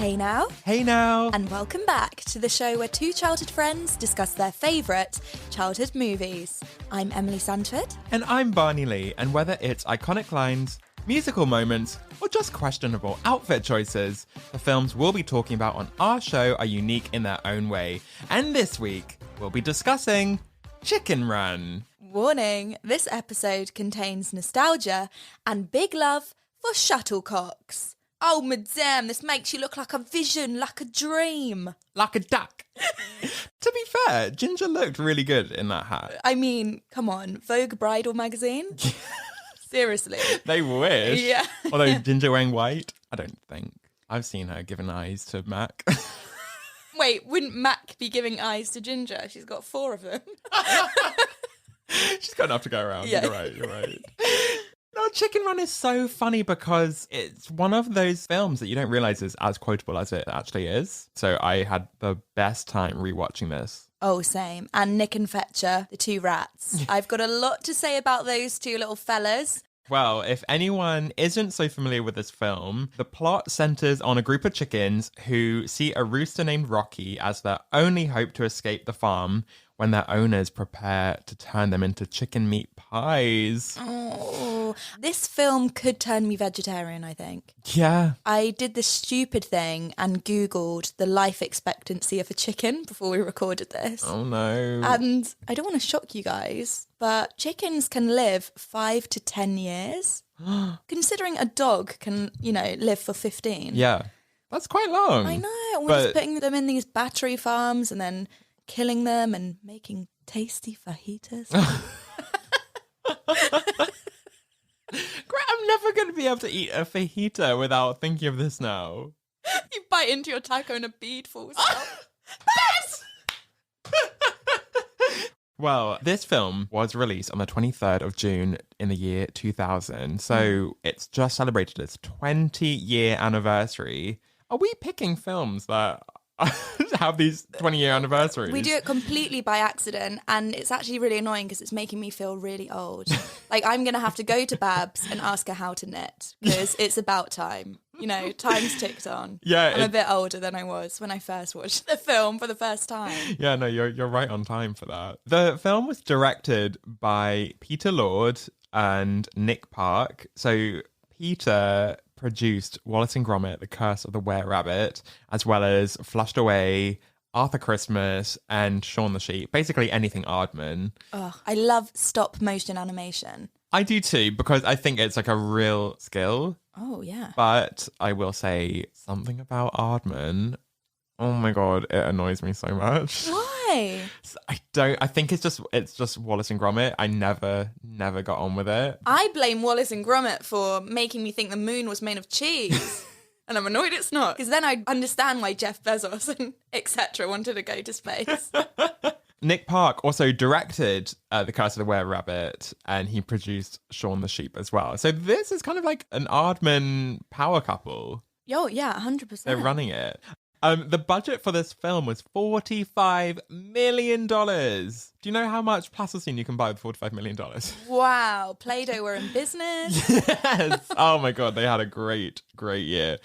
Hey now. Hey now. And welcome back to the show where two childhood friends discuss their favourite childhood movies. I'm Emily Sandford. And I'm Barney Lee, and whether it's iconic lines, musical moments, or just questionable outfit choices, the films we'll be talking about on our show are unique in their own way. And this week, we'll be discussing Chicken Run. Warning, this episode contains nostalgia and big love for shuttlecocks. Oh, madame, this makes you look like a vision, like a dream. Like a duck. To be fair, Ginger looked really good in that hat. I mean, come on, Vogue Bridal magazine? Seriously. They wish. Yeah. Although Ginger wearing white, I don't think. I've seen her giving eyes to Mac. Wait, wouldn't Mac be giving eyes to Ginger? She's got 4 of them. She's got enough to go around. Yeah. You're right. No, Chicken Run is so funny because it's one of those films that you don't realise is as quotable as it actually is. So I had the best time rewatching this. Oh, same. And Nick and Fetcher, the 2 rats. I've got a lot to say about those 2 little fellas. Well, if anyone isn't so familiar with this film, the plot centres on a group of chickens who see a rooster named Rocky as their only hope to escape the farm when their owners prepare to turn them into chicken meat pies. Oh, this film could turn me vegetarian, I think. Yeah. I did this stupid thing and Googled the life expectancy of a chicken before we recorded this. Oh, no. And I don't want to shock you guys, but chickens can live 5 to 10 years. Considering a dog can, live for 15. Yeah. That's quite long. I know. We're just putting them in these battery farms and then killing them and making tasty fajitas. Great, I'm never going to be able to eat a fajita without thinking of this now. You bite into your taco and a bead falls out. Well, this film was released on the 23rd of June in the year 2000. So it's just celebrated its 20-year anniversary. Are we picking films that have these 20-year anniversaries? We do it completely by accident, and it's actually really annoying because it's making me feel really old. Like, I'm going to have to go to Babs and ask her how to knit because it's about time. Time's ticked on. Yeah, I'm a bit older than I was when I first watched the film for the first time. Yeah, no, you're right on time for that. The film was directed by Peter Lord and Nick Park. So Peter produced Wallace and Gromit, The Curse of the Were-Rabbit, as well as Flushed Away, Arthur Christmas, and Shaun the Sheep. Basically anything Aardman. Oh, I love stop motion animation. I do too, because I think it's like a real skill. Oh, yeah. But I will say something about Aardman. Oh my God, it annoys me so much. Why? I think it's just Wallace and Gromit. I never got on with it. I blame Wallace and Gromit for making me think the moon was made of cheese. And I'm annoyed it's not, because then I understand why Jeff Bezos and etc. wanted to go to space. Nick Park also directed The Curse of the Were-Rabbit, and he produced Shaun the Sheep as well. So this is kind of like an Aardman power couple. Oh, yeah, 100%. They're running it. The budget for this film was $45 million. Do you know how much plasticine you can buy with $45 million? Wow. Play-Doh were in business. Yes. Oh my God. They had a great year.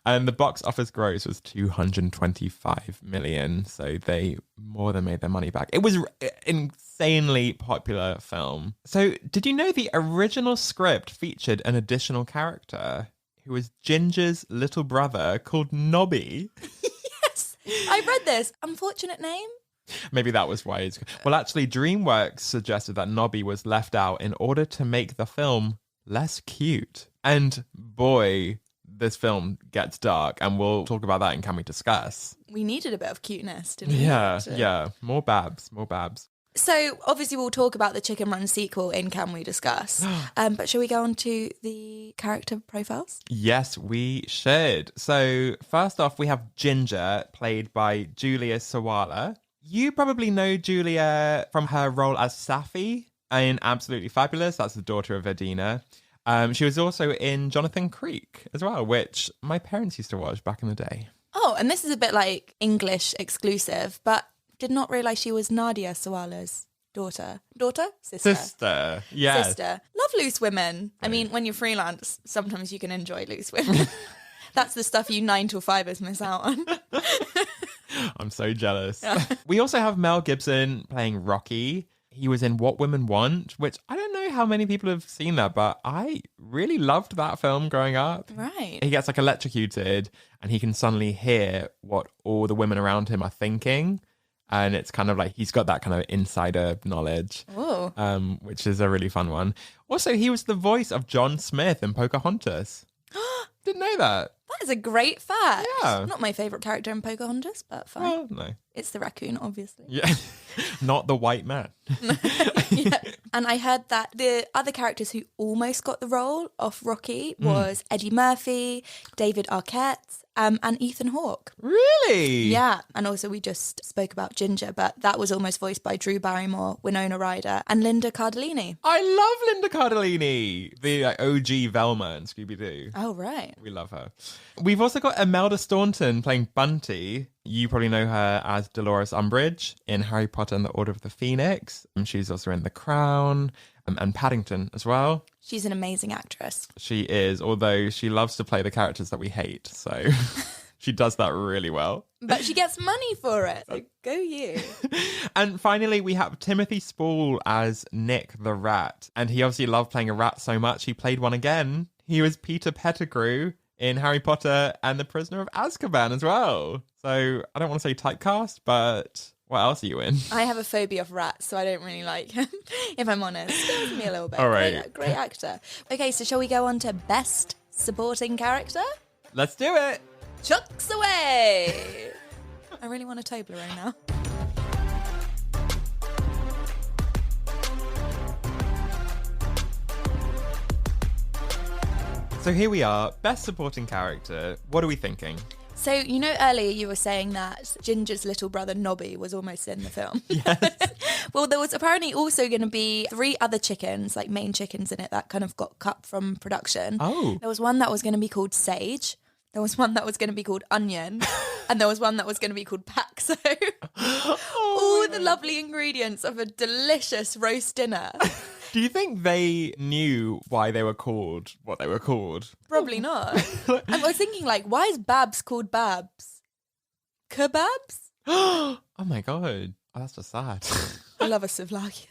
And the box office gross was $225 million. So they more than made their money back. It was an insanely popular film. So did you know the original script featured an additional character who was Ginger's little brother called Nobby? Yes, I read this. Unfortunate name. Maybe that was why it's... Well, actually, DreamWorks suggested that Nobby was left out in order to make the film less cute. And boy, this film gets dark, and we'll talk about that in Can We Discuss? We needed a bit of cuteness, didn't we? Yeah. More babs. So, obviously, we'll talk about the Chicken Run sequel in Can We Discuss? But shall we go on to the character profiles? Yes, we should. So, first off, we have Ginger, played by Julia Sawalha. You probably know Julia from her role as Safi in Absolutely Fabulous. That's the daughter of Adina. She was also in Jonathan Creek as well, which my parents used to watch back in the day. Oh, and this is a bit like English exclusive, but did not realise she was Nadia Sawalha's daughter. Daughter? Sister. Yes. Sister. Love loose women. I mean, when you're freelance, sometimes you can enjoy loose women. That's the stuff you 9 till 5ers miss out on. I'm so jealous. Yeah. We also have Mel Gibson playing Rocky. He was in What Women Want, which I don't know how many people have seen that, but I really loved that film growing up. Right. He gets like electrocuted and he can suddenly hear what all the women around him are thinking. And it's kind of like he's got that kind of insider knowledge, which is a really fun one. Also, he was the voice of John Smith in Pocahontas. Didn't know that. That is a great fact. Yeah. Not my favourite character in Pocahontas, but fine. Well, no. It's the raccoon, obviously. Yeah. Not the white man. Yeah. And I heard that the other characters who almost got the role of Rocky was Eddie Murphy, David Arquette, and Ethan Hawke. Really? Yeah. And also we just spoke about Ginger, but that was almost voiced by Drew Barrymore, Winona Ryder, and Linda Cardellini. I love Linda Cardellini, the OG Velma in Scooby-Doo. Oh, right. We love her. We've also got Imelda Staunton playing Bunty. You probably know her as Dolores Umbridge in Harry Potter and the Order of the Phoenix. She's also in The Crown and Paddington as well. She's an amazing actress. She is, although she loves to play the characters that we hate. So she does that really well. But she gets money for it. So go you. And finally, we have Timothy Spall as Nick the Rat. And he obviously loved playing a rat so much, he played one again. He was Peter Pettigrew in Harry Potter and the Prisoner of Azkaban as well. So I don't want to say typecast, but what else are you in? I have a phobia of rats, so I don't really like him, if I'm honest. Scares me a little bit. All right. Great actor. Okay, so shall we go on to Best Supporting Character? Let's do it. Chocks Awayyyy! I really want a Toblerone now. So here we are, Best Supporting Character. What are we thinking? So, you know, earlier you were saying that Ginger's little brother Nobby was almost in the film. Yes. Well, there was apparently also going to be 3 other chickens, like main chickens in it, that kind of got cut from production. Oh. There was one that was going to be called Sage. There was one that was going to be called Onion. And there was one that was going to be called Paxo. All the lovely ingredients of a delicious roast dinner. Do you think they knew why they were called what they were called? Probably not. I was thinking, like, why is Babs called Babs? Kebabs? Oh my god. Oh, that's just sad. I love a souvlaki.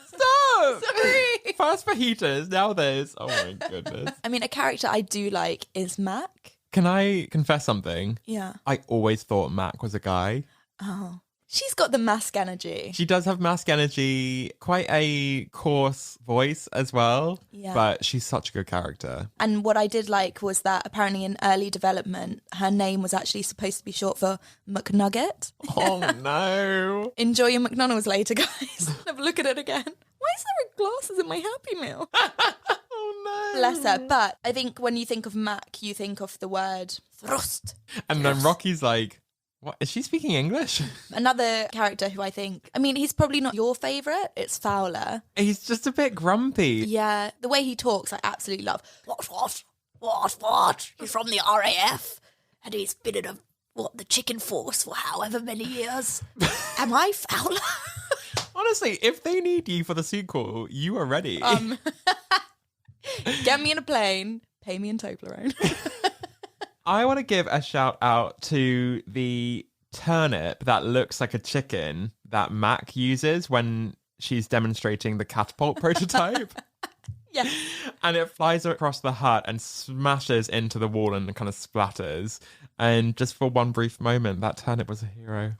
Stop! Sorry. First fajitas, now this. Oh my goodness. I mean, a character I do like is Mac. Can I confess something? Yeah. I always thought Mac was a guy. Oh. She's got the mask energy. She does have mask energy, quite a coarse voice as well. Yeah. But she's such a good character. And what I did like was that apparently in early development, her name was actually supposed to be short for McNugget. Oh no. Enjoy your McDonald's later, guys. Have a look at it again. Why is there glasses in my Happy Meal? Oh no. Bless her. But I think when you think of Mac, you think of the word thrust. And then Rocky's like, what? Is she speaking English? Another character who I think, I mean, he's probably not your favourite. It's Fowler. He's just a bit grumpy. Yeah, the way he talks, I absolutely love. What? He's from the RAF, and he's been in the chicken force for however many years. Am I Fowler? Honestly, if they need you for the sequel, you are ready. Get me in a plane, pay me in Toblerone. I want to give a shout out to the turnip that looks like a chicken that Mac uses when she's demonstrating the catapult prototype. Yeah. And it flies across the hut and smashes into the wall and kind of splatters. And just for one brief moment, that turnip was a hero.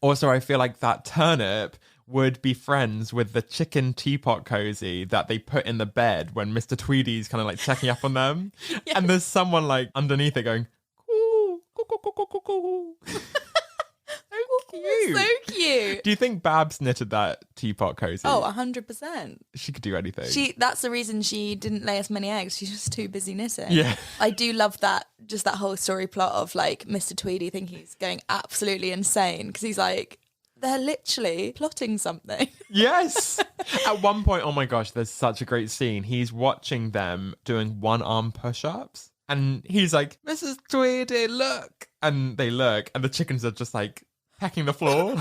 Also, I feel like that turnip would be friends with the chicken teapot cozy that they put in the bed when Mr. Tweedy's kind of like checking up on them. Yes. And there's someone like underneath it going, coo, coo, coo, coo, coo, coo. So cute. So cute. Do you think Babs knitted that teapot cozy? Oh, 100%. She could do anything. That's the reason she didn't lay as many eggs. She's just too busy knitting. Yeah. I do love that, just that whole story plot of like Mr. Tweedy thinking he's going absolutely insane because he's like, they're literally plotting something. Yes. At one point, oh my gosh, there's such a great scene. He's watching them doing one-arm push-ups. And he's like, Mrs. Tweedy, look. And they look. And the chickens are just like pecking the floor.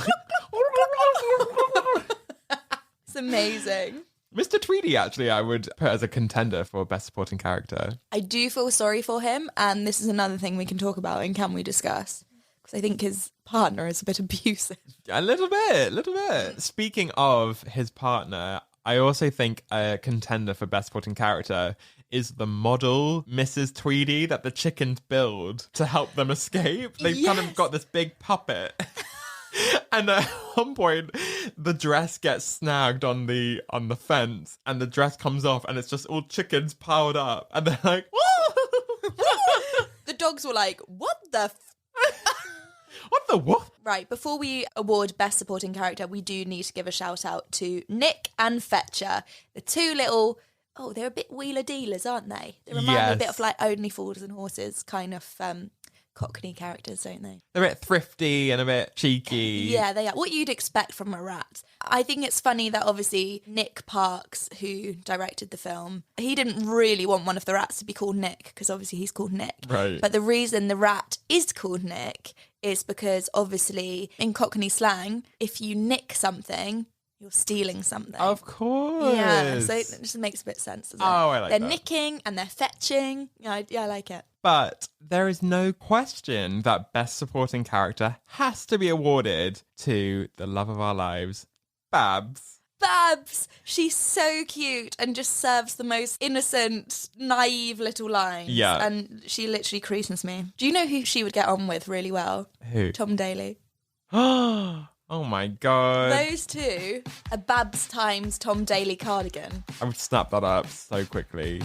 It's amazing. Mr. Tweedy, actually, I would put as a contender for Best Supporting Character. I do feel sorry for him, and this is another thing we can talk about and can we discuss? Because I think his partner is a bit abusive. A little bit. Speaking of his partner, I also think a contender for Best Supporting Character is the model Mrs. Tweedy that the chickens build to help them escape. They've kind of got this big puppet. And at one point, the dress gets snagged on the fence, and the dress comes off, and it's just all chickens piled up, and they're like, The dogs were like, what the what the what? Right, before we award Best Supporting Character, we do need to give a shout out to Nick and Fetcher. The two little, they're a bit wheeler dealers, aren't they? They remind me a bit of like Only Fools and Horses kind of Cockney characters, don't they? They're a bit thrifty and a bit cheeky. Yeah, they are. What you'd expect from a rat. I think it's funny that obviously Nick Parks, who directed the film, he didn't really want one of the rats to be called Nick, because obviously he's called Nick. Right. But the reason the rat is called Nick is because obviously in Cockney slang, if you nick something, you're stealing something. Of course. Yeah, so it just makes a bit of sense, doesn't it? I like They're that. nicking and they're fetching. Yeah, I like it. But there is no question that Best Supporting Character has to be awarded to the love of our lives, Babs. Babs! She's so cute and just serves the most innocent, naive little lines. Yeah. And she literally creases me. Do you know who she would get on with really well? Who? Tom Daly. Oh my God. Those two, a Babs times Tom Daly cardigan. I would snap that up so quickly.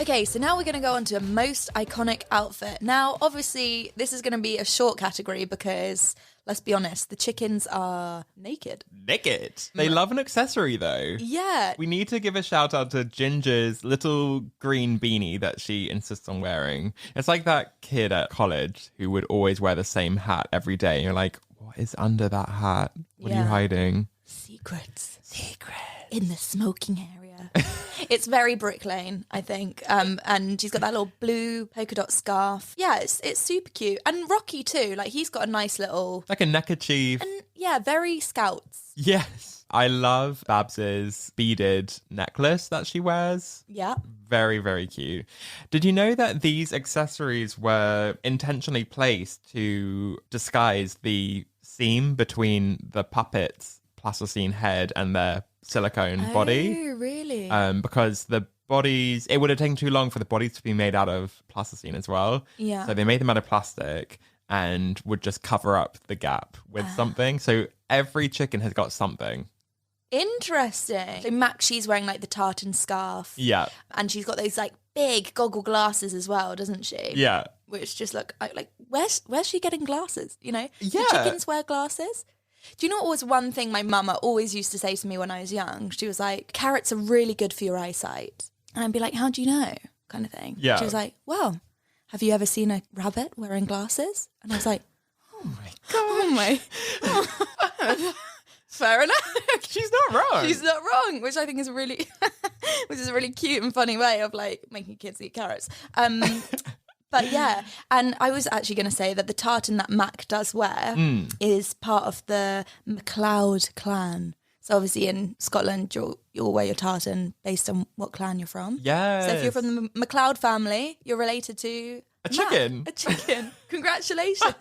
Okay, so now we're going to go on to most iconic outfit. Now, obviously, this is going to be a short category because, let's be honest, the chickens are naked. Naked. They love an accessory, though. Yeah. We need to give a shout out to Ginger's little green beanie that she insists on wearing. It's like that kid at college who would always wear the same hat every day. And you're like, what is under that hat? What are you hiding? Secrets. In the smoking area. It's very Brick Lane, I think. And she's got that little blue polka dot scarf. Yeah, it's super cute. And Rocky too. Like, he's got a nice little... Like a neckerchief. And yeah, very Scouts. Yes. I love Babs's beaded necklace that she wears. Yeah. Very, very cute. Did you know that these accessories were intentionally placed to disguise the seam between the puppet's plasticine head and their silicone body? Oh, really? Because the bodies, it would have taken too long for the bodies to be made out of plasticine as well. Yeah. So they made them out of plastic and would just cover up the gap with something. So every chicken has got something. Interesting. So Max, she's wearing like the tartan scarf. Yeah. And she's got those like big goggle glasses as well, doesn't she? Yeah. Which just look like, where's she getting glasses? You know? Yeah. Do chickens wear glasses? Do you know what was one thing my mama always used to say to me when I was young? She was like, carrots are really good for your eyesight. And I'd be like, how do you know? Kind of thing. Yeah. She was like, well, have you ever seen a rabbit wearing glasses? And I was like, oh my. Fair enough. She's not wrong. She's not wrong, which I think is really, which is a really cute and funny way of like making kids eat carrots. But yeah, and I was actually going to say that the tartan that Mac does wear is part of the MacLeod clan. So obviously in Scotland, you'll wear your tartan based on what clan you're from. Yes. So if you're from the MacLeod family, you're related to A chicken. Mac, a chicken. Congratulations.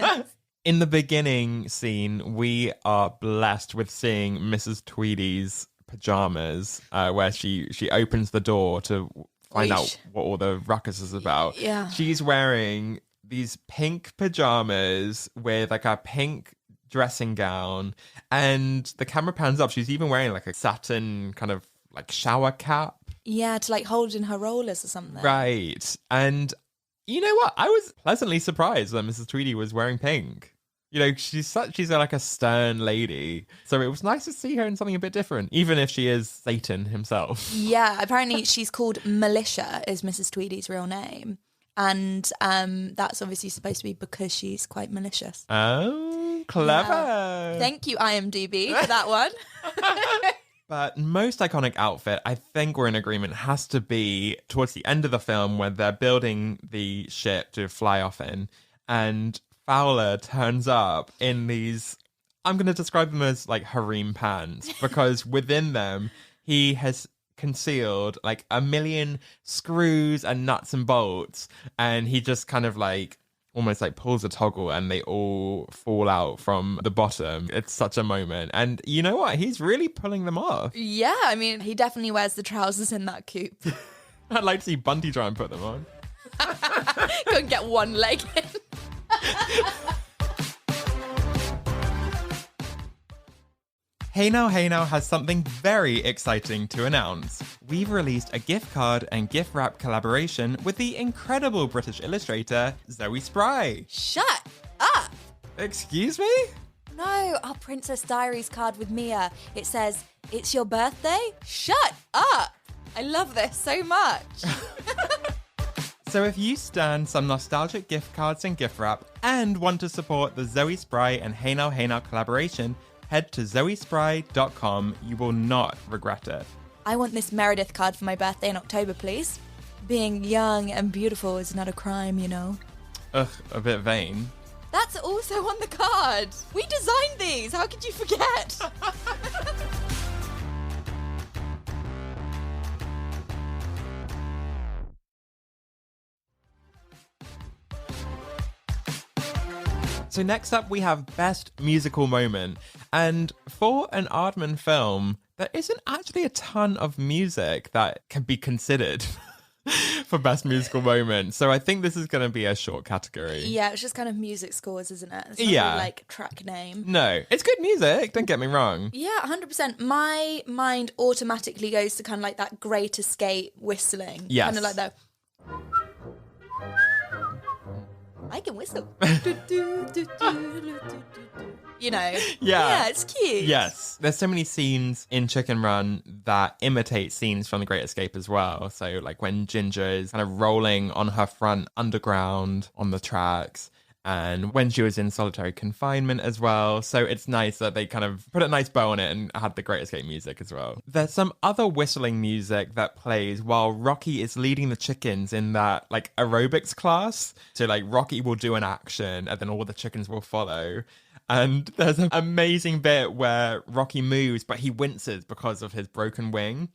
In the beginning scene, we are blessed with seeing Mrs. Tweedy's pajamas, where she opens the door to find out what all the ruckus is about. Yeah. She's wearing these pink pajamas with like a pink dressing gown, and the camera pans up. She's even wearing like a satin kind of like shower cap. Yeah, to like hold in her rollers or something. Right. And you know what? I was pleasantly surprised that Mrs. Tweedy was wearing pink. You know, she's like a stern lady. So it was nice to see her in something a bit different, even if she is Satan himself. Yeah, apparently she's called Militia, is Mrs. Tweedy's real name. And that's obviously supposed to be because she's quite malicious. Oh, clever. Yeah. Thank you, IMDb, for that one. But most iconic outfit, I think we're in agreement, has to be towards the end of the film where they're building the ship to fly off in. And Fowler turns up in these I'm going to describe them as like harem pants because within them, he has concealed like 1,000,000 screws and nuts and bolts. And he just kind of like almost like pulls a toggle and they all fall out from the bottom. It's such a moment. And you know what? He's really pulling them off. Yeah, I mean, he definitely wears the trousers in that coupe. I'd like to see Bunty try and put them on. Go and get one leg in. Hey Now has something very exciting to announce. We've released a gift card and gift wrap collaboration with the incredible British illustrator Zoe Spry. Shut up! Excuse me? No, our Princess Diaries card with Mia. It says, "It's your birthday?" Shut up! I love this so much. So if you stan some nostalgic gift cards and gift wrap and want to support the Zoe Spry and Hey Now collaboration, head to zoespry.com. You will not regret it. I want this Meredith card for my birthday in October, please. Being young and beautiful is not a crime, you know. Ugh, a bit vain. That's also on the card. We designed these. How could you forget? So next up we have Best Musical Moment. And for an Aardman film, there isn't actually a ton of music that can be considered for Best Musical Moment. So I think this is going to be a short category. Yeah, it's just kind of music scores, isn't it? It's not Yeah. really like track name. No, it's good music, don't get me wrong. Yeah, 100%. My mind automatically goes to kind of like that Great Escape whistling. Yes. Kind of like that. I can whistle. You know? Yeah. Yeah, it's cute. Yes. There's so many scenes in Chicken Run that imitate scenes from The Great Escape as well. So like when Ginger is kind of rolling on her front underground on the tracks, and when she was in solitary confinement as well. So it's nice that they kind of put a nice bow on it and had the Great Escape music as well. There's some other whistling music that plays while Rocky is leading the chickens in that like aerobics class. So like Rocky will do an action and then all the chickens will follow. And there's an amazing bit where Rocky moves, but he winces because of his broken wing.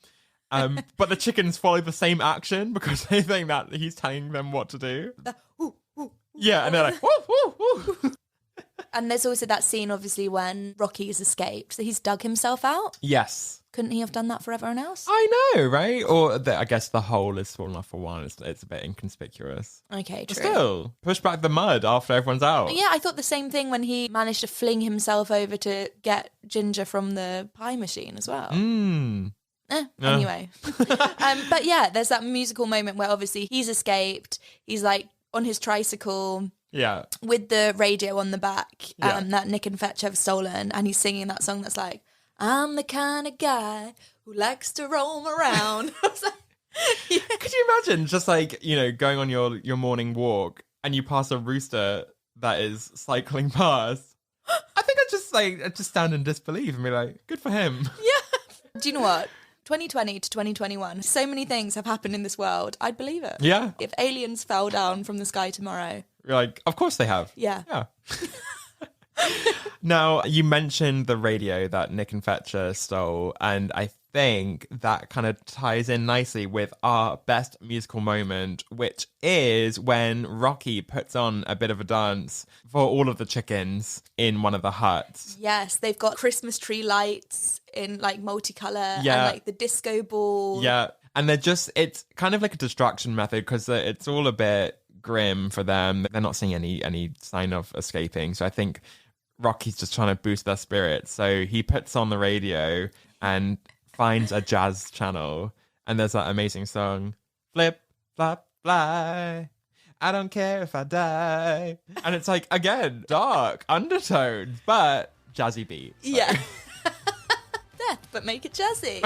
But the chickens follow the same action because they think that he's telling them what to do. Yeah, and they're like, woo, woo, woo. And there's also that scene, obviously, when Rocky has escaped. So he's dug himself out. Yes. Couldn't he have done that for everyone else? I know, right? Or I guess the hole is small enough for one. It's a bit inconspicuous. Okay, But true. still, push back the mud after everyone's out. Yeah, I thought the same thing when he managed to fling himself over to get Ginger from the pie machine as well. Anyway. But yeah, there's that musical moment where obviously he's escaped. He's like on his tricycle Yeah. with the radio on the back Yeah. that Nick and Fetch have stolen. And he's singing that song that's like, "I'm the kind of guy who likes to roam around." I was like, yeah. Could you imagine just like, going on your morning walk and you pass a rooster that is cycling past? I think I'd just stand in disbelief and be like, good for him. Yeah. Do you know what? 2020 to 2021, so many things have happened in this world. I'd believe it. Yeah. If aliens fell down from the sky tomorrow. You're like, of course they have. Yeah. Yeah. Now, you mentioned the radio that Nick and Fetcher stole, and I think that kind of ties in nicely with our best musical moment, which is when Rocky puts on a bit of a dance for all of the chickens in one of the huts. Yes, they've got Christmas tree lights in like multicolour Yeah. and like the disco ball. Yeah. And it's kind of like a distraction method because it's all a bit grim for them. They're not seeing any sign of escaping. So I think Rocky's just trying to boost their spirits. So he puts on the radio and finds a jazz channel. And there's that amazing song, "Flip, flop, fly. I don't care if I die." And it's like, again, dark undertones, but jazzy beats. So. Yeah. Death, but make it jazzy.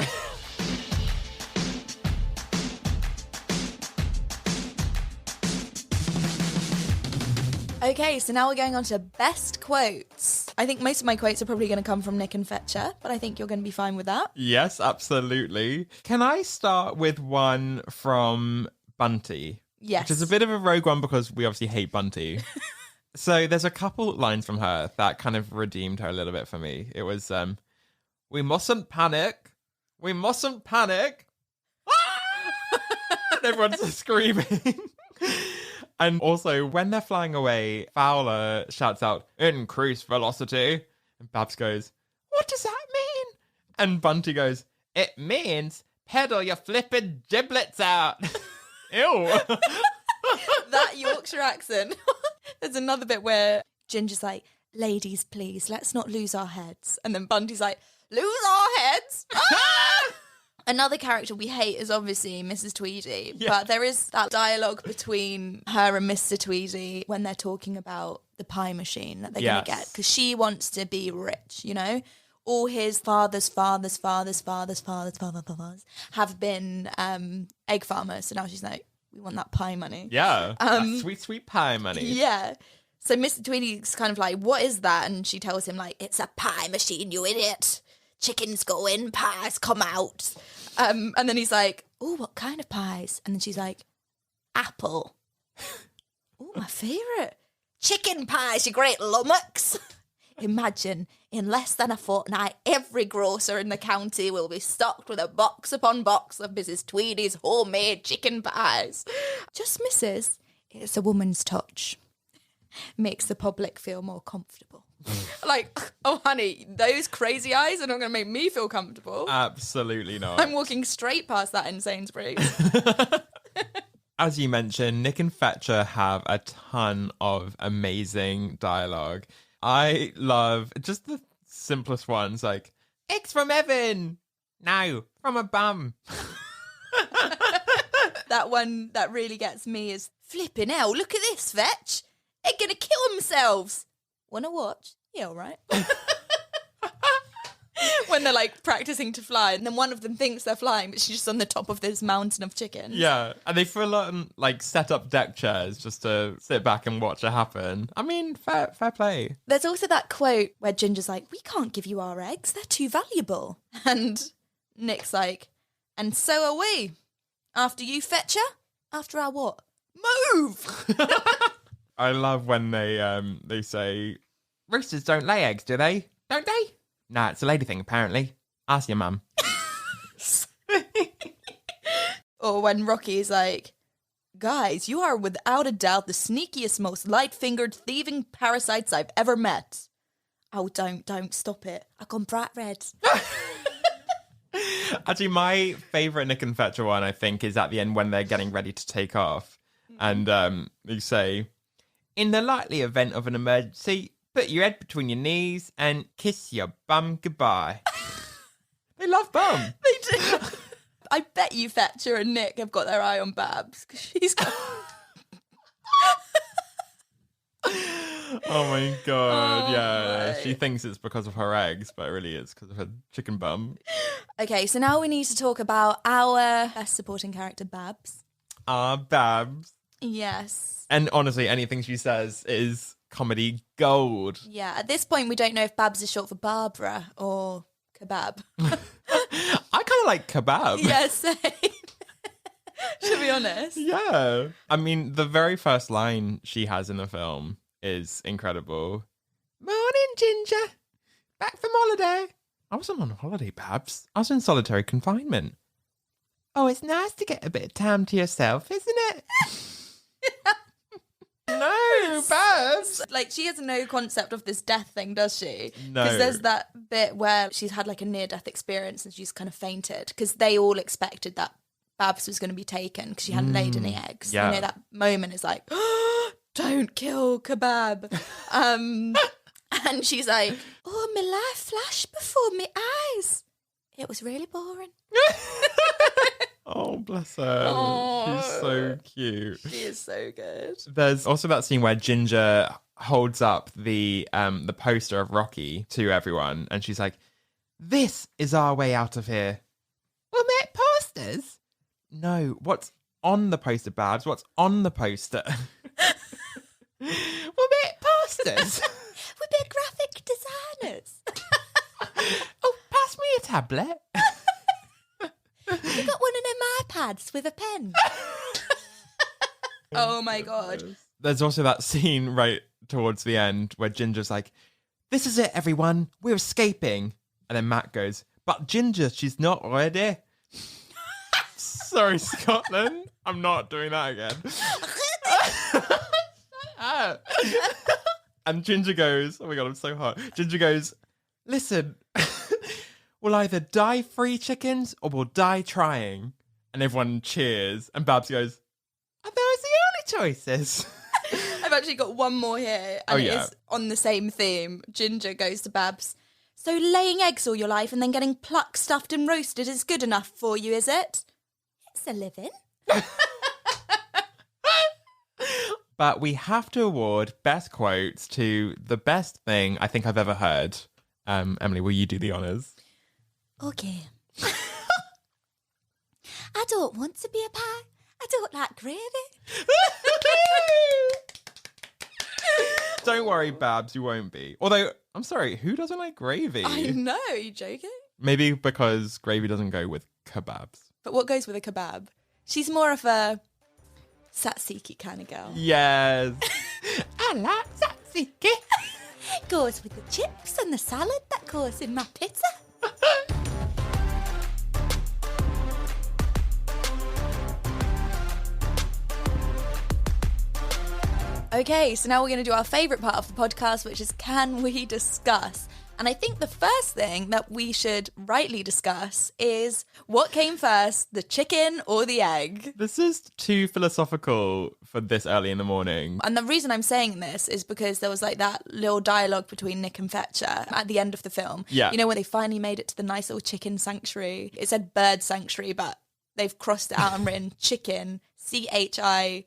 Okay, so now we're going on to best quotes. I think most of my quotes are probably going to come from Nick and Fetcher, but I think you're going to be fine with that. Yes, absolutely. Can I start with one from Bunty? Yes. Which is a bit of a rogue one because we obviously hate Bunty. So there's a couple lines from her that kind of redeemed her a little bit for me. It was, we mustn't panic. We mustn't panic. And everyone's screaming. And also, when they're flying away, Fowler shouts out, increase velocity. And Babs goes, what does that mean? And Bunty goes, it means pedal your flippin' giblets out. Ew. That Yorkshire accent. There's another bit where Ginger's like, ladies, please, let's not lose our heads. And then Bunty's like, lose our heads? Another character we hate is obviously Mrs. Tweedy, but there is that dialogue between her and Mr. Tweedy when they're talking about the pie machine that they're going to get, because she wants to be rich, you know? All his fathers have been egg farmers, so now she's like, we want that pie money. Yeah, that sweet, sweet pie money. Yeah. So Mr. Tweedy's kind of like, what is that? And she tells him, like, it's a pie machine, you idiot. Chickens go in, pies come out. And then he's like, oh, what kind of pies? And then she's like, apple. Oh, my favourite. Chicken pies, you great lummox. Imagine, in less than a fortnight, every grocer in the county will be stocked with a box upon box of Mrs. Tweedy's homemade chicken pies. Just misses, it's a woman's touch. Makes the public feel more comfortable. Like, oh, honey, those crazy eyes are not going to make me feel comfortable. Absolutely not. I'm walking straight past that in Sainsbury's. As you mentioned, Nick and Fetcher have a ton of amazing dialogue. I love just the simplest ones, like, eggs from heaven, now, from a bum. That one that really gets me is, flipping hell, look at this, Fetch. They're going to kill themselves. Wanna watch? Yeah, all right. When they're like practicing to fly, and then one of them thinks they're flying, but she's just on the top of this mountain of chickens. Yeah, and they full on like set up deck chairs just to sit back and watch it happen. I mean, fair play. There's also that quote where Ginger's like, we can't give you our eggs, they're too valuable. And Nick's like, and so are we. After you, Fetcher? After our what? Move! I love when they say, roosters don't lay eggs, do they? Don't they? Nah, it's a lady thing, apparently. Ask your mum. Or when Rocky's like, guys, you are without a doubt the sneakiest, most light-fingered, thieving parasites I've ever met. Oh, don't stop it. I gone bright red. Actually, my favourite Nick and Fetcher one, I think, is at the end when they're getting ready to take off. And they say, in the likely event of an emergency, put your head between your knees and kiss your bum goodbye. They love bum. They do. I bet you Fetcher and Nick have got their eye on Babs, because she's got... Oh my god, yeah. She thinks it's because of her eggs, but really it's because of her chicken bum. Okay, so now we need to talk about our best supporting character, Babs. Babs. Yes. And honestly, anything she says is comedy gold. Yeah, at this point we don't know if Babs is short for Barbara or kebab. I kind of like kebab. Yeah, same. Should be honest. Yeah. I mean, the very first line she has in the film is incredible. Morning, Ginger. Back from holiday. I wasn't on holiday, Babs. I was in solitary confinement. Oh, it's nice to get a bit of time to yourself, isn't it? No, Babs. Like, she has no concept of this death thing, does she? No. Because there's that bit where she's had like a near-death experience and she's kind of fainted because they all expected that Babs was going to be taken because she hadn't laid any eggs. Yeah. You know, that moment is like, oh, don't kill kebab. And she's like, oh, my life flashed before my eyes. It was really boring. Oh, bless her. Oh. She's so cute. She is so good. There's also that scene where Ginger holds up the poster of Rocky to everyone, and she's like, "This is our way out of here." We'll make posters. No, what's on the poster, Babs? What's on the poster? We'll make posters. We're big graphic designers. Oh, pass me a tablet. You got one of them iPads with a pen. Oh my god. There's also that scene right towards the end where Ginger's like, "This is it, everyone. We're escaping." And then Matt goes, "But Ginger, she's not ready." Sorry, Scotland. I'm not doing that again. And Ginger goes, oh my God, I'm so hot. Ginger goes, "Listen, we'll either die free chickens or we'll die trying." And everyone cheers. And Babs goes, "Are those the only choices?" I've actually got one more here, and it is on the same theme. Ginger goes to Babs, "So laying eggs all your life and then getting plucked, stuffed and roasted is good enough for you, is it?" "It's a living." But we have to award best quotes to the best thing I think I've ever heard. Emily, will you do the honours? Okay. "I don't want to be a pie. I don't like gravy." Don't worry, Babs, you won't be. Although, I'm sorry, who doesn't like gravy? I know, are you joking? Maybe because gravy doesn't go with kebabs. But what goes with a kebab? She's more of a tzatziki kind of girl. Yes. I like tzatziki. Goes with the chips and the salad that goes in my pizza. Okay, so now we're going to do our favourite part of the podcast, which is Can We Discuss? And I think the first thing that we should rightly discuss is what came first, the chicken or the egg? This is too philosophical for this early in the morning. And the reason I'm saying this is because there was like that little dialogue between Nick and Fetcher at the end of the film. Yeah. You know, when they finally made it to the nice little chicken sanctuary. It said bird sanctuary, but they've crossed it out and written chicken, CHIKIN,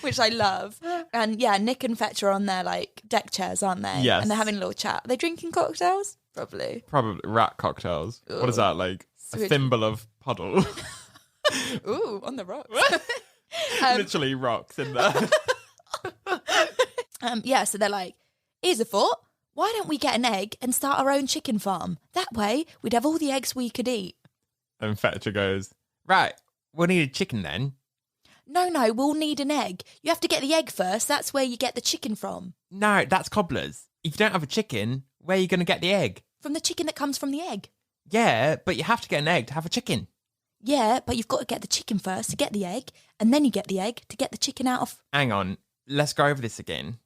which I love. And yeah, Nick and Fetcher are on their like deck chairs, aren't they? Yes. And they're having a little chat. Are they drinking cocktails? Probably. Probably rat cocktails. Ooh. What is that, like? A Switch. thimble of puddle. Ooh, on the rocks. Literally rocks in there. Yeah, so they're like, "Here's a thought. Why don't we get an egg and start our own chicken farm? That way, we'd have all the eggs we could eat." And Fetcher goes, "Right, we'll need a chicken then." No, we'll need an egg. You have to get the egg first. That's where you get the chicken from. "No, that's cobblers. If you don't have a chicken, where are you going to get the egg?" From the chicken that comes from the egg. "Yeah, but you have to get an egg to have a chicken." Yeah, but you've got to get the chicken first to get the egg, and then you get the egg to get the chicken out of... Hang on, let's go over this again.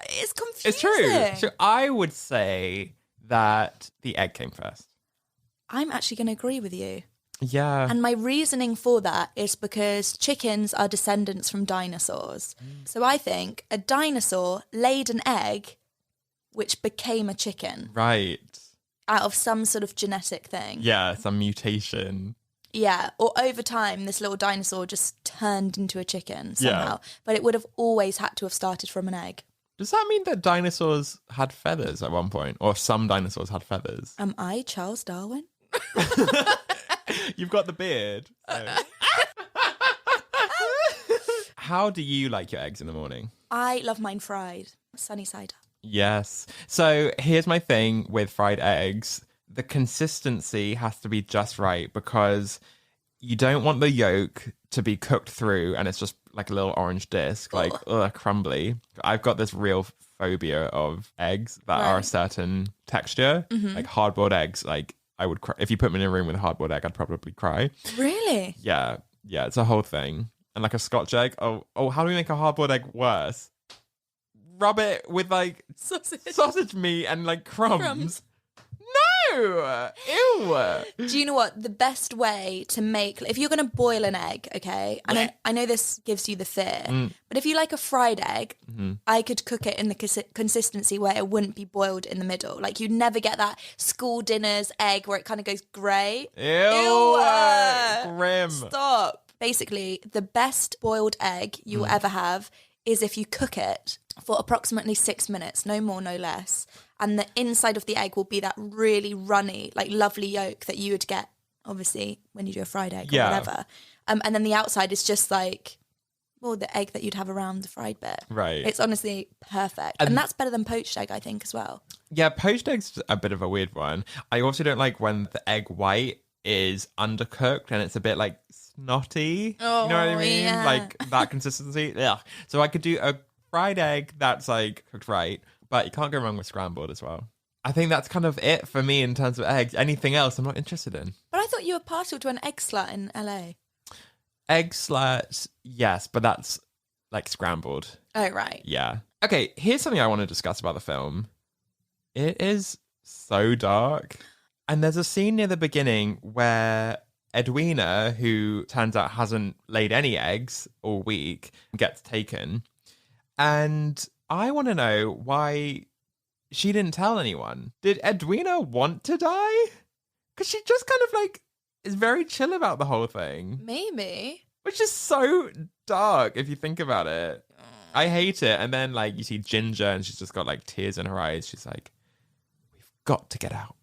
It's confusing. It's true. So I would say that the egg came first. I'm actually going to agree with you. Yeah. And my reasoning for that is because chickens are descendants from dinosaurs. So I think a dinosaur laid an egg which became a chicken Right. out of some sort of genetic thing. Yeah, some mutation. Yeah, or over time, this little dinosaur just turned into a chicken somehow. Yeah. But it would have always had to have started from an egg. Does that mean that dinosaurs had feathers at one point? Or some dinosaurs had feathers? Am I Charles Darwin? You've got the beard. So. How do you like your eggs in the morning? I love mine fried, sunny side up. Yes. So here's my thing with fried eggs. The consistency has to be just right because you don't want the yolk to be cooked through and it's just like a little orange disc, like crumbly. I've got this real phobia of eggs that are a certain texture, like hard-boiled eggs. Like I would cry. If you put me in a room with a hard-boiled egg, I'd probably cry. Really? Yeah, it's a whole thing. And like a Scotch egg. Oh, how do we make a hard-boiled egg worse? Rub it with like sausage meat and like crumbs. No! Ew! Do you know what? The best way to make... If you're going to boil an egg, okay? And I know this gives you the fear, but if you like a fried egg, I could cook it in the consistency where it wouldn't be boiled in the middle. Like, you'd never get that school dinner's egg where it kind of goes grey. Ew! Grim. Stop. Basically, the best boiled egg you will ever have is if you cook it for approximately 6 minutes, no more, no less. And the inside of the egg will be that really runny, like lovely yolk that you would get, obviously, when you do a fried egg or whatever. And then the outside is just like, well, the egg that you'd have around the fried bit. Right. It's honestly perfect. And that's better than poached egg, I think, as well. Yeah, poached egg's a bit of a weird one. I also don't like when the egg white is undercooked and it's a bit like snotty. Oh, you know what I mean? yeah. Like that consistency. Yeah. So I could do a fried egg that's like cooked right, but you can't go wrong with scrambled as well. I think that's kind of it for me in terms of eggs. Anything else I'm not interested in. But I thought you were partial to an egg slut in LA. Egg slats, yes, but that's like scrambled. Oh, right. Yeah. Okay, here's something I want to discuss about the film. It is so dark. And there's a scene near the beginning where Edwina, who turns out hasn't laid any eggs all week, gets taken. And I want to know why she didn't tell anyone. Did Edwina want to die? Because she just kind of like is very chill about the whole thing. Maybe. Which is so dark if you think about it. I hate it. And then like you see Ginger and she's just got like tears in her eyes. She's like, we've got to get out.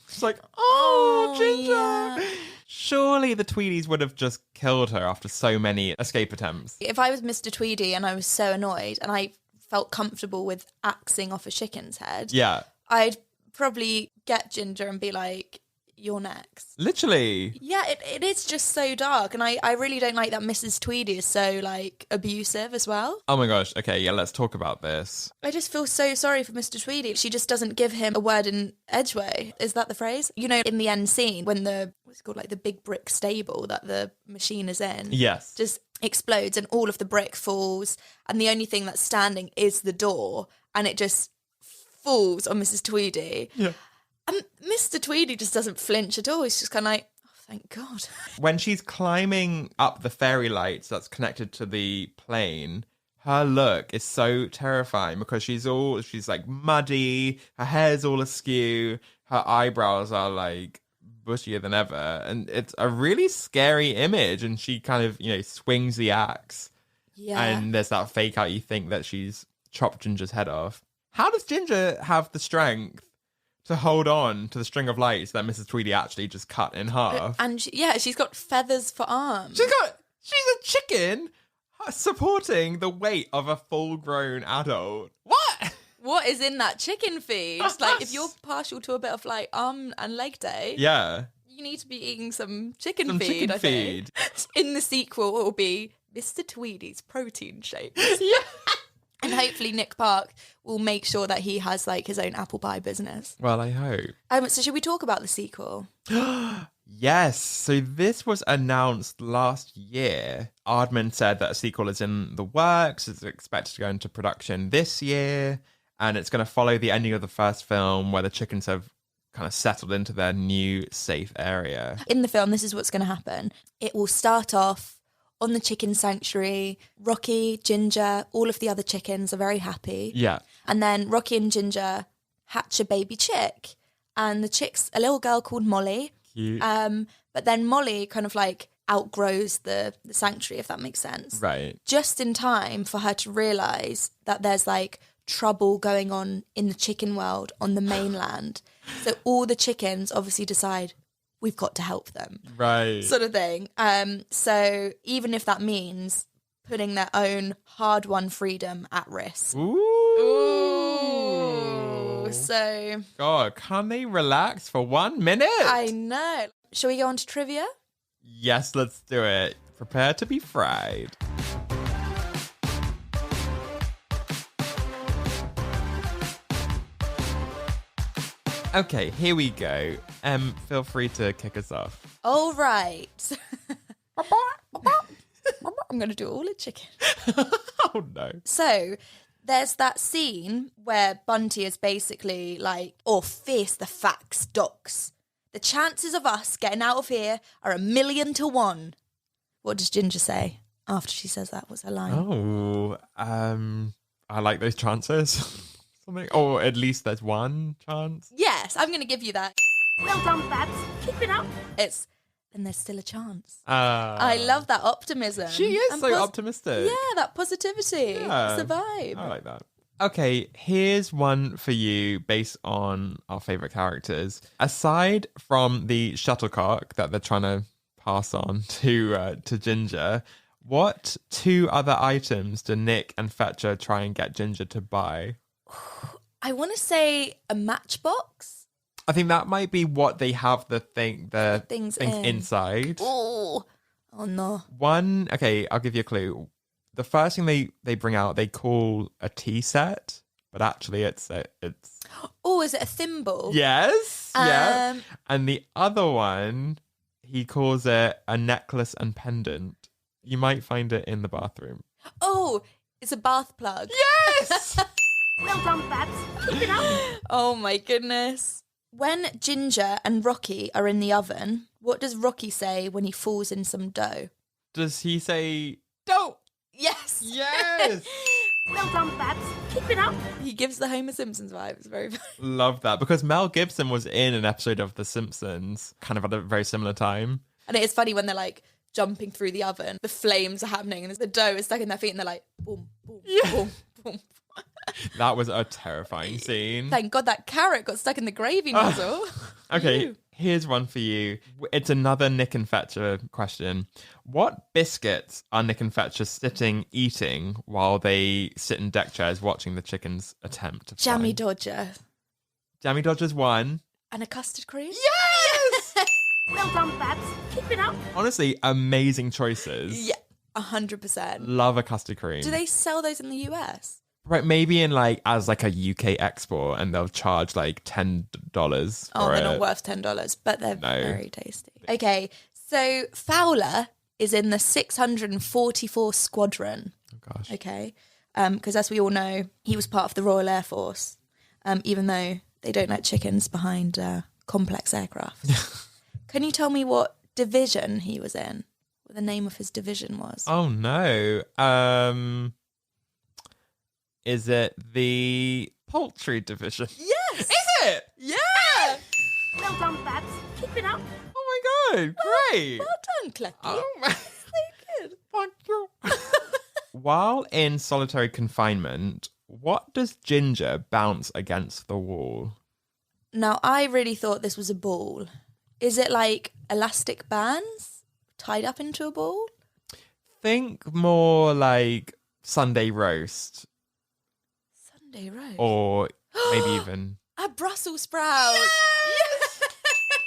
It's like, oh, Ginger. Yeah. Surely the Tweedies would have just killed her after so many escape attempts. If I was Mr. Tweedy and I was so annoyed and I felt comfortable with axing off a chicken's head, Yeah. I'd probably get Ginger and be like, you're next. Literally. Yeah, it is just so dark. And I really don't like that Mrs. Tweedy is so, like, abusive as well. Oh my gosh. Okay, yeah, let's talk about this. I just feel so sorry for Mr. Tweedy. She just doesn't give him a word in edgeway. Is that the phrase? You know, in the end scene, when what's it called, like the big brick stable that the machine is in. Yes. Just explodes and all of the brick falls. And the only thing that's standing is the door. And it just falls on Mrs. Tweedy. Yeah. And Mr. Tweedy just doesn't flinch at all. He's just kind of like, oh, thank God. When she's climbing up the fairy lights that's connected to the plane, her look is so terrifying because she's like muddy, her hair's all askew, her eyebrows are like bushier than ever. And it's a really scary image. And she kind of, swings the axe. Yeah. And there's that fake out you think that she's chopped Ginger's head off. How does Ginger have the strength to hold on to the string of lights that Mrs. Tweedy actually just cut in half? And she's got feathers for arms. She's a chicken supporting the weight of a full-grown adult. What? What is in that chicken feed? Like, if you're partial to a bit of like arm and leg day, Yeah. you need to be eating some chicken Some feed. chicken I think. feed. In the sequel, it will be Mr. Tweedy's protein shakes. Yeah. And hopefully Nick Park will make sure that he has like his own apple pie business. Well, I hope. So should we talk about the sequel? Yes. So this was announced last year. Aardman said that a sequel is in the works. It's expected to go into production this year. And it's going to follow the ending of the first film where the chickens have kind of settled into their new safe area. In the film, this is what's going to happen. It will start off on the chicken sanctuary. Rocky, Ginger, all of the other chickens are very happy. Yeah. And then Rocky and Ginger hatch a baby chick. And the chick's a little girl called Molly. Cute. But then Molly kind of like outgrows the sanctuary, if that makes sense. Right. Just in time for her to realise that there's like trouble going on in the chicken world on the mainland. So all the chickens obviously decide we've got to help them. Right. Sort of thing. So even if that means putting their own hard-won freedom at risk. Ooh. So... God, can't they relax for 1 minute? I know. Shall we go on to trivia? Yes, let's do it. Prepare to be fried. Okay, here we go. Feel free to kick us off. All right. I'm going to do it all in chicken. Oh, no. So there's that scene where Bunty is basically like, oh, face the facts, docs. The chances of us getting out of here are 1,000,000 to 1. What does Ginger say after she says that? What's her line? Oh, I like those chances. Something, or at least there's one chance. Yes, I'm going to give you that. Well done, Babs. Keep it up. And there's still a chance. I love that optimism. She is And so optimistic. Yeah, that positivity. Yeah. It's a vibe. I like that. Okay, here's one for you based on our favourite characters. Aside from the shuttlecock that they're trying to pass on to Ginger, what 2 other items do Nick and Fetcher try and get Ginger to buy? I want to say a matchbox. I think that might be what they have things in. inside. Oh Oh, no. One, okay, I'll give you a clue. The first thing they bring out, they call a tea set, but actually it's Oh, is it a thimble? yes, yeah. Um, And the other one, he calls it a necklace and pendant. You might find it in the bathroom. Oh, it's a bath plug. Yes! Well done, Babs. Keep it up. Oh my goodness. When Ginger and Rocky are in the oven, what does Rocky say when he falls in some dough? Does he say, dough? Yes. Yes! Well done, Babs. Keep it up. He gives the Homer Simpsons vibe. It's very funny. Love that. Because Mel Gibson was in an episode of The Simpsons, kind of at a very similar time. And it is funny when they're like jumping through the oven, the flames are happening and the dough is stuck in their feet and they're like, boom, boom, boom, boom. That was a terrifying scene. Thank God that carrot got stuck in the gravy nozzle. Okay, Ew. here's one for you. It's another Nick and Fetcher question. What biscuits are Nick and Fetcher sitting eating while they sit in deck chairs watching the chickens attempt to Jammy fly? Dodger. Jammy Dodger's one. And a custard cream? Yes! Well done, Babs. Keep it up. Honestly, amazing choices. Yeah, 100%. Love a custard cream. Do they sell those in the US? Right, maybe in as a UK export, and they'll charge like $10 for Oh, they're it. not worth $10, but they're No. very tasty. Okay, so Fowler is in the 644 Squadron. Oh gosh. Okay, because as we all know, he was part of the Royal Air Force, even though they don't let chickens behind complex aircraft. Can you tell me what division he was in? What the name of his division was? Oh no. Is it the poultry division? Yes! Is it? Yeah! Well done, Babs. Keep it up. Oh my god, great. Well done, Clucky. Oh my So good. fuck you. While in solitary confinement, what does Ginger bounce against the wall? Now, I really thought this was a ball. Is it like elastic bands tied up into a ball? Think more like Sunday roast, Sunday roast. or maybe even A Brussels sprout.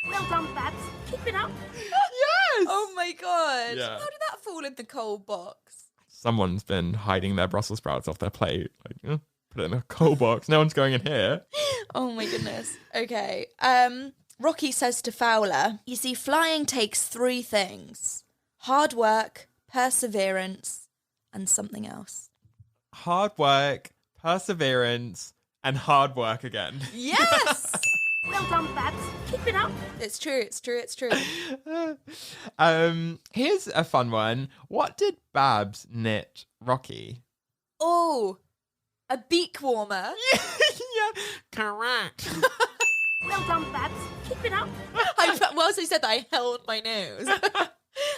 Well done, Babs. Keep it up. yes. Oh my god. Yeah. How did that fall in the cold box? Someone's been hiding their Brussels sprouts off their plate. Like, put it in a cold box. No one's going in here. Oh my goodness. Okay. Rocky says to Fowler, you see, flying takes 3 things. Hard work, perseverance, and something else. Hard work, perseverance, and hard work again. Yes! Well done, Babs. Keep it up. It's true, it's true, it's true. Here's a fun one. What did Babs knit Rocky? Oh, a beak warmer. Yeah, correct. Well done, Babs. Keep it up. I also said that I held my nose.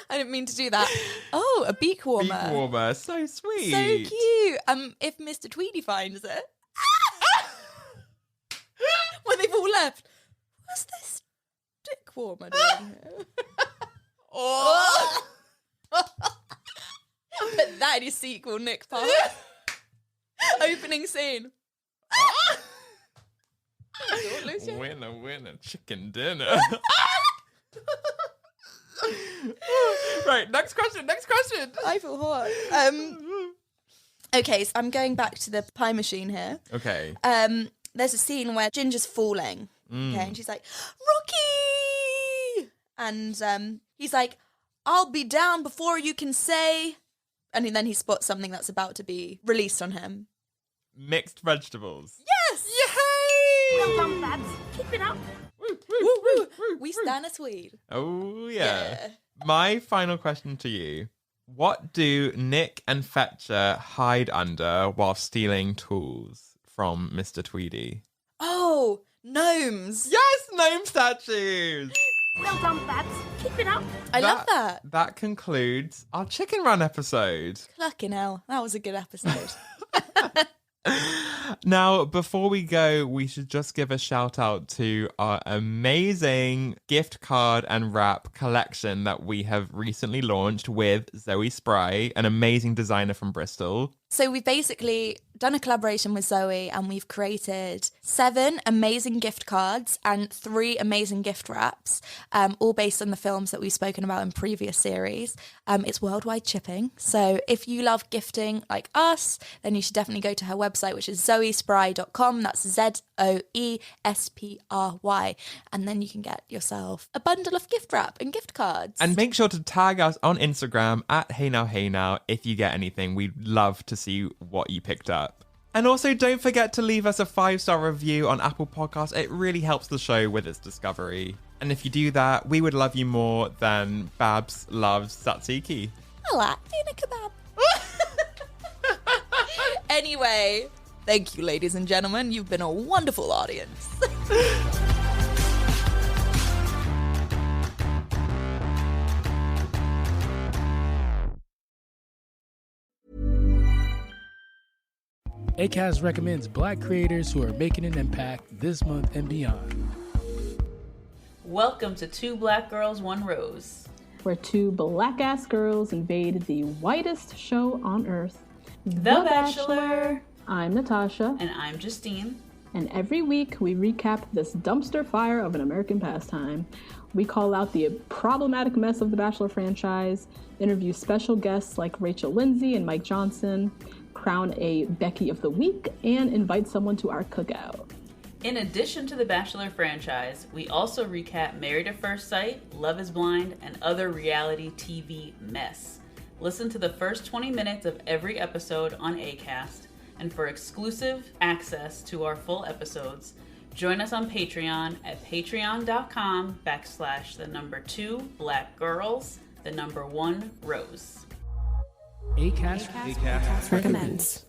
I didn't mean to do that. Oh, a beak warmer. Beak warmer, so sweet. So cute. If Mr. Tweedy finds it. When they've all left. What's this dick warmer doing here? Oh! Put that in your sequel, Nick Park. Opening scene. Winner, chicken dinner. Right, next question. I feel hot. Okay, so I'm going back to the pie machine here. Okay. There's a scene where Ginger's falling. Okay, and she's like, Rocky! And he's like, I'll be down before you can say. And then he spots something that's about to be released on him. Mixed vegetables. Yes! Yay! Well done, Babs. Keep it up. Woo, Woo, woo. We woo. stand a Swede. Oh, yeah. My final question to you. What do Nick and Fetcher hide under while stealing tools from Mr. Tweedy? Oh, gnomes. Yes, gnome statues! Well done, Babs. Keep it up. I love that. That concludes our Chicken Run episode. Clucking hell. That was a good episode. Now, before we go, we should just give a shout out to our amazing gift card and wrap collection that we have recently launched with Zoe Spry, an amazing designer from Bristol. So we've basically done a collaboration with Zoe and we've created 7 amazing gift cards and 3 amazing gift wraps, all based on the films that we've spoken about in previous series. It's worldwide shipping. So if you love gifting like us, then you should definitely go to her website, which is zoespry.com. That's ZOESPRY. And then you can get yourself a bundle of gift wrap and gift cards. And make sure to tag us on Instagram at HeyNowHeyNow if you get anything. We'd love to see what you picked up. And also don't forget to leave us a 5-star review on Apple Podcasts. It really helps the show with its discovery. And if you do that, we would love you more than Babs loves tzatziki. I like doing a kebab. Anyway, thank you, ladies and gentlemen. You've been a wonderful audience. Acast recommends Black creators who are making an impact this month and beyond. Welcome to Two Black Girls, One Rose, where 2 black-ass girls invade the whitest show on earth, The Bachelor. I'm Natasha. And I'm Justine. And every week we recap this dumpster fire of an American pastime. We call out the problematic mess of the Bachelor franchise, interview special guests like Rachel Lindsay and Mike Johnson, crown a Becky of the Week, and invite someone to our cookout. In addition to the Bachelor franchise, we also recap Married at First Sight, Love is Blind, and other reality TV mess. Listen to the first 20 minutes of every episode on Acast, and for exclusive access to our full episodes, join us on Patreon at patreon.com/2 Black Girls, 1 Rose. Acast recommends.